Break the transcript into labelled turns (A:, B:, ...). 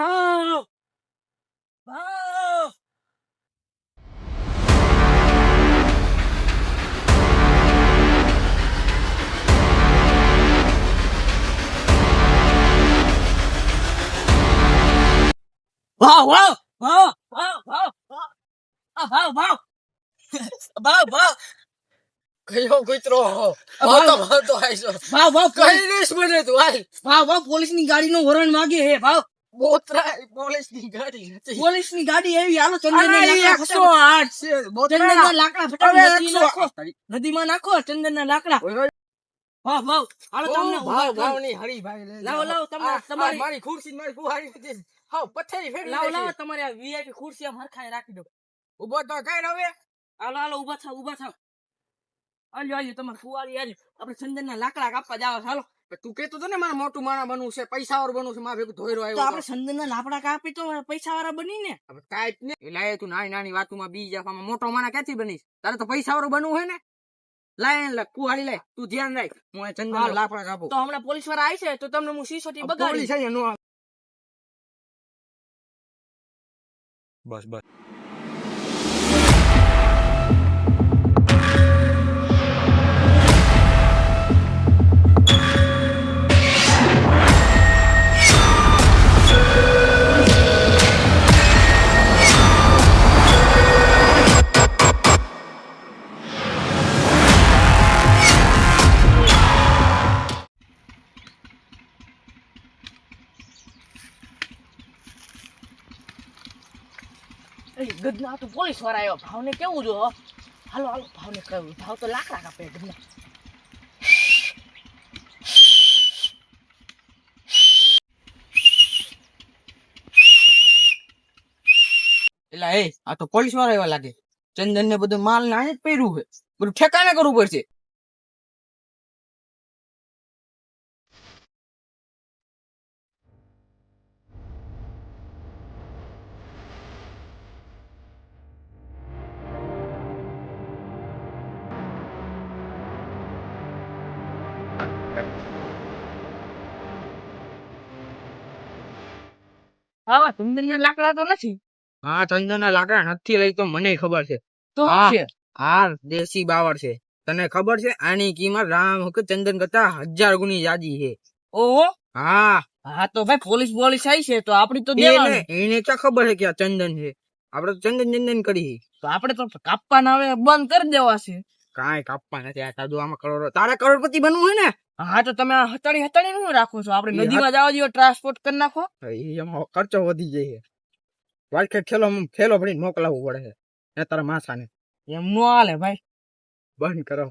A: ભાવ ભાવ ભાવ ભાવ ભાવ ભાવ ભાવ ભાવ ભાવ ભાવ ભાવ
B: કયો કૂતરો
A: ભાવ
B: ભાવ તો આઈસો
A: ભાવ ભાવ
B: કઈ દેશ મને તું આઈ
A: ભાવ ભાવ પોલીસની ગાડીનો હોર્ન વાગે હે ભાવ
B: બોતરા પોલીસની ગાડી હતી
A: પોલીસની ગાડી એવી હાલો ચંદનના
B: અરે
A: લાકડા
B: 108 છે
A: ચંદનના લાકડા ફટાફટ
B: હવે
A: નદીમાં નાખો ચંદનના લાકડા ભાવ ભાવ હાલો તમને
B: ભાવ ભાવની હરીભાઈ લે
A: લાવો લાવો તમારી
B: મારી ખુરશી મારી ફુહારી હતી હાવ પથ્થરી ફેરી
A: લાવો લાવો તમારી આ વીઆઈપી ખુરશી આમ હરખાઈ રાખી દો
B: ઉભો તો કઈ હવે
A: હાલો હાલો ઊભા થાવ આલ્યો આલ્યો તમારે ફુવારી આલ્યો આપણે ચંદનના લાકડા કાપવા જાવ હાલો
B: તું કેતો તો ને મારે મોટું માણા બનવું છે પૈસાવાળો બનવું છે મારે ભેગું ધોયરો
A: તો
B: આવ્યો
A: આપણે ચંદનના લાકડા કાપી તો પૈસા વાળા બની ને
B: હવે કાઈ ને લાય તું નાની નાની વાતોમાં બી જાવામાં મોટો માણા ક્યાંથી બનીશ તારે તો પૈસાવાળો બનવું હોય ને લાય કુહાડી લાય તું ધ્યાન રાખ હું આ ચંદનના લાકડા કાપું
A: તો હમણાં પોલીસ વાળા આવી છે તો તમને હું સીસોટી બગાડી
B: પોલીસ છે નો બસ બસ
A: ગદના તો પોલીસ વાળા આવ્યો ભાવને કેવું જો હાલો હાલો ભાવને કહ્યું ભાવ તો લાકડા કાપે ગદના
B: એલા એ આ તો પોલીસ વાળા એવા લાગે ચંદન ને બધું માલ ને આને જ પહેર્યું છે બધું ઠેકાણે કરવું પડશે
A: હા ચંદનના લાકડા તો નથી
B: હા ચંદન ના લાકડા નથી લઈ તો મને ખબર છે
A: તો
B: હા.
A: છે
B: આ દેશી બાવળ છે તને ખબર છે આની કિંમત રામ વખત ચંદન કરતા 1000 ગુણી જાજી છે
A: ઓહો
B: હા
A: હા તો ભાઈ પોલીસ આવી છે તો આપડી તો દેવાની
B: એને ક્યાં ખબર છે કે આ ચંદન છે આપડે તો ચંદન કરી
A: તો આપણે તો કાપવાના હવે બંધ કરી દેવા છે
B: કાંઈ કાપવા નથી આ તારું આમાં કરોડો તારે કરોડપતિ બનવું હોય ને
A: હા તો તમે હતાડી નું રાખો છો આપણે નદીમાં જવા દો ટ્રાન્સપોર્ટ કરી નાખો
B: એમાં ખર્ચો વધી જાય વાલખેટ થેલો ભરીને મોકલાવવું પડે છે એ તારા માથાને
A: એમ નો હાલે ભાઈ
B: બંધ કરો